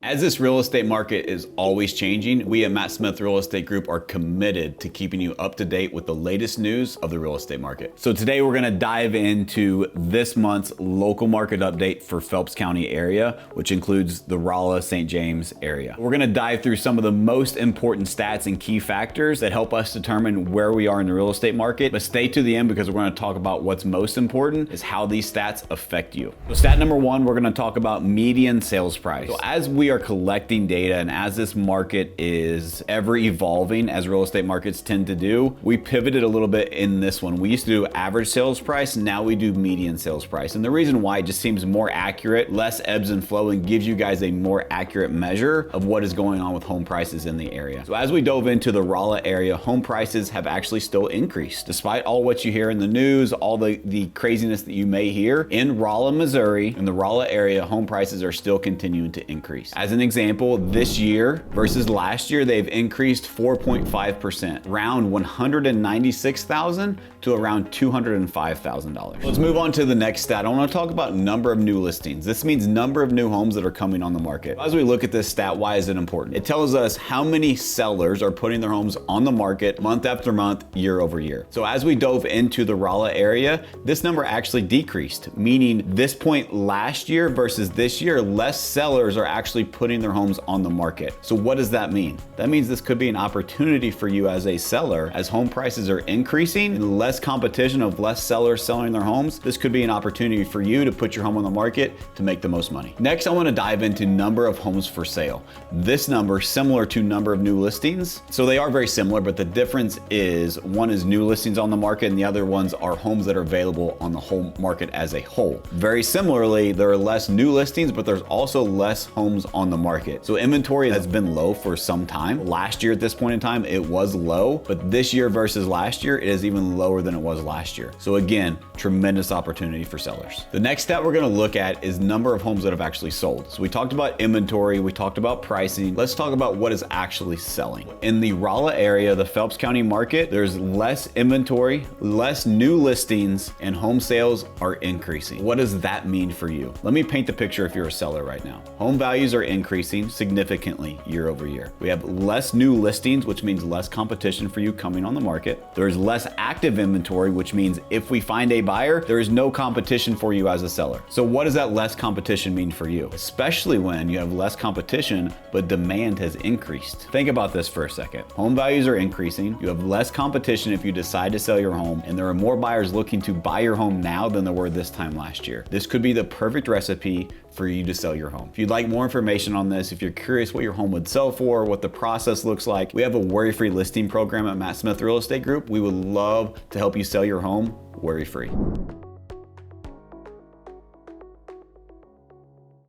As this real estate market is always changing, we at Matt Smith Real Estate Group are committed to keeping you up to date with the latest news of the real estate market. So today we're gonna dive into this month's local market update for Phelps County area, which includes the Rolla, St. James area. We're gonna dive through some of the most important stats and key factors that help us determine where we are in the real estate market, but stay to the end because we're gonna talk about what's most important is how these stats affect you. So stat number one, we're gonna talk about median sales price. So as we are collecting data and as this market is ever evolving, as real estate markets tend to do, we pivoted a little bit in this one. We used to do average sales price, now we do median sales price. And the reason why, it just seems more accurate, less ebbs and flow, and gives you guys a more accurate measure of what is going on with home prices in the area. So as we dove into the Rolla area, home prices have actually still increased. Despite all what you hear in the news, all the craziness that you may hear, in Rolla, Missouri, in the Rolla area, home prices are still continuing to increase. As an example, this year versus last year, they've increased 4.5%, around $196,000 to around $205,000. Let's move on to the next stat. I want to talk about number of new listings. This means number of new homes that are coming on the market. As we look at this stat, why is it important? It tells us how many sellers are putting their homes on the market month after month, year over year. So as we dove into the Rolla area, this number actually decreased, meaning this point last year versus this year, less sellers are actually putting their homes on the market. So what does that mean? That means this could be an opportunity for you as a seller. As home prices are increasing and less competition of less sellers selling their homes, this could be an opportunity for you to put your home on the market to make the most money. Next, I want to dive into number of homes for sale. This number similar to number of new listings. So they are very similar, but the difference is one is new listings on the market and the other ones are homes that are available on the whole market as a whole. Very similarly, there are less new listings, but there's also less homes on the market. So inventory has been low for some time. Last year at this point in time, it was low, but this year versus last year, it is even lower than it was last year. So again, tremendous opportunity for sellers. The next stat we're gonna look at is number of homes that have actually sold. So we talked about inventory, we talked about pricing. Let's talk about what is actually selling. In the Rolla area, the Phelps County market, there's less inventory, less new listings, and home sales are increasing. What does that mean for you? Let me paint the picture if you're a seller right now. Home values are increasing significantly year over year. We have less new listings, which means less competition for you coming on the market. There's less active inventory, which means if we find a buyer, there is no competition for you as a seller. So what does that less competition mean for you? Especially when you have less competition, but demand has increased. Think about this for a second. Home values are increasing. You have less competition if you decide to sell your home, and there are more buyers looking to buy your home now than there were this time last year. This could be the perfect recipe for you to sell your home. If you'd like more information on this, if you're curious what your home would sell for, what the process looks like, we have a worry-free listing program at Matt Smith Real Estate Group. We would love to help you sell your home worry-free.